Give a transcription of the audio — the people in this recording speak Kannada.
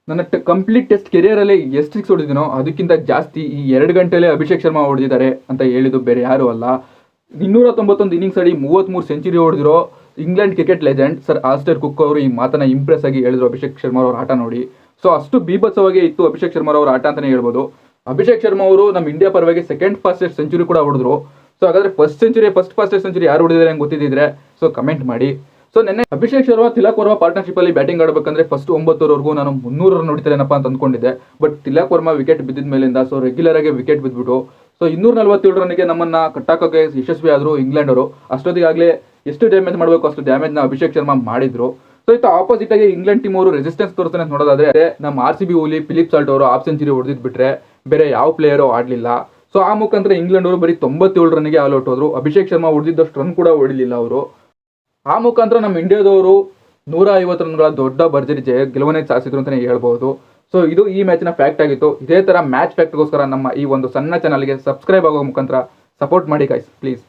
ನನ್ನ ಕಂಪ್ಲೀಟ್ ಟೆಸ್ಟ್ ಕೆರಿಯರಲ್ಲಿ ಎಷ್ಟು ಸಿಕ್ಸ್ ಹೊಡೆದಿನೋ ಅದಕ್ಕಿಂತ ಜಾಸ್ತಿ ಈ 2 ಗಂಟೆಲೇ ಅಭಿಷೇಕ್ ಶರ್ಮಾ ಹೊಡೆದಿದ್ದಾರೆ ಅಂತ ಹೇಳಿದ್ದು ಬೇರೆ ಯಾರು ಅಲ್ಲ. 291 ಇನ್ನಿಂಗ್ಸ್ ಆಡಿ 33 ಸೆಂಚುರಿ ಹೊಡೆದಿರೋ England cricket legend sir Alastair Cook ಅವರು ಈ ಮಾತನ್ನ ಇಂಪ್ರೆಸ್ ಆಗಿ ಹೇಳಿದ್ರು ಅಭಿಷೇಕ್ ಶರ್ಮಾ ಅವರ ಆಟ ನೋಡಿ. ಸೊ ಅಷ್ಟು ಬೀಭತ್ಸವಾಗಿ ಇತ್ತು ಅಭಿಷೇಕ್ ಶರ್ಮಾ ಅವರ ಆಟ ಅಂತಲೇ ಹೇಳ್ಬೋದು. ಅಭಿಷೇಕ್ ಶರ್ಮಾ ಅವರು ನಮ್ಮ ಇಂಡಿಯಾ ಪರವಾಗಿ ಸೆಕೆಂಡ್ ಫಾಸ್ಟೆಸ್ಟ್ ಸೆಂಚುರಿ ಕೂಡ ಹೊಡೆದ್ರು. ಸೊ ಹಾಗಾದ್ರೆ ಫಸ್ಟ್ ಫಾಸ್ಟೆಸ್ಟ್ ಸೆಂಚುರಿ ಯಾರು ಹೊಡೆದಿದ್ದಾರೆ ಅಂತ ಗೊತ್ತಿದ್ರೆ ಸೊ ಕಮೆಂಟ್ ಮಾಡಿ. ಸೊ ನೆನ್ನೆ ಅಭಿಷೇಕ್ ಶರ್ಮಾ ತಿಲಕ್ ವರ್ಮಾ ಪಾರ್ಟ್ನರ್ಶಿಪ್ ಅಲ್ಲಿ ಬ್ಯಾಟಿಂಗ್ ಆಡಬೇಕಂದ್ರೆ ಫಸ್ಟ್ 9 ಓವರ್ವರೆಗೂ ನಾನು 300 ರನ್ ಹೊಡಿತಾರೇನಪ್ಪ ಅಂತ ಅಂದ್ಕೊಂಡಿದ್ದೆ. ಬಟ್ ತಿಲಕ್ ವರ್ಮಾ ವಿಕೆಟ್ ಬಿದ್ದಿದ ಮೇಲಿಂದ ಸೊ ರೆಗ್ಯುಲರ್ ಆಗಿ ವಿಕೆಟ್ ಬಿದ್ಬಿಟ್ಟು ಸೊ 247 ರನ್ಗೆ ನಮ್ಮನ್ನ ಕಟ್ಟಾಕೋಕೆ ಯಶಸ್ವಿ ಆದ್ರು ಇಂಗ್ಲೆಂಡ್ ಅವರು. ಅಷ್ಟೊತ್ತಿಗಾಗಲೇ ಎಷ್ಟು ಡ್ಯಾಮೇಜ್ ಮಾಡಬೇಕು ಅಷ್ಟು ಡ್ಯಾಮೇಜ್ ನ ಅಭಿಷೇಕ್ ಶರ್ಮಾ ಮಾಡಿದ್ರು. ಸೊ ಇದು ಆಪೋಸಿಟ್ ಆಗಿ ಇಂಗ್ಲೆಂಡ್ ಟೀಮ್ ಅವರು ರೆಸಿಸ್ಟೆನ್ಸ್ ತೋರಿಸ್ತಾನೆ ಅಂತ ನೋಡೋದಾದ್ರೆ ನಮ್ಮ RCB ಓಲಿ ಫಿಲಿಪ್ ಸಾಲ್ಟ್ ಅವರು ಹಾಫ್ ಸೆಂಚುರಿ ಹೊಡೆದಿದ್ದು ಬಿಟ್ರೆ ಬೇರೆ ಯಾವ ಪ್ಲೇಯರು ಆಡಲಿಲ್ಲ. ಸೊ ಆ ಮುಖಾಂತರ ಇಂಗ್ಲೆಂಡ್ ಅವರು ಬರೀ 97 ರನ್ಗೆ ಆಲ್ ಔಟ್ ಹೋದ್ರು. ಅಭಿಷೇಕ್ ಶರ್ಮಾ ಹೊಡೆದಿದ್ದಷ್ಟು ರನ್ ಕೂಡ ಹೊಡಿಲಿಲ್ಲ ಅವರು. ಆ ಮುಖಾಂತರ ನಮ್ಮ ಇಂಡಿಯಾದವರು 150 ರನ್ಗಳ ದೊಡ್ಡ ಭರ್ಜರಿ ಗೆಲುವನ್ನೇ ಸಾಧಿಸಿದ್ರು ಅಂತಲೇ ಹೇಳ್ಬೋದು. ಸೊ ಇದು ಈ ಮ್ಯಾಚಿನ ಫ್ಯಾಕ್ಟ್ ಆಗಿತ್ತು. ಇದೇ ಥರ ಮ್ಯಾಚ್ ಫ್ಯಾಕ್ಟ್ಗೋಸ್ಕರ ನಮ್ಮ ಈ ಒಂದು ಸಣ್ಣ ಚಾನಲ್ಗೆ ಸಬ್ಸ್ಕ್ರೈಬ್ ಆಗೋ ಮುಖಾಂತರ ಸಪೋರ್ಟ್ ಮಾಡಿ ಗೈಸ್ ಪ್ಲೀಸ್.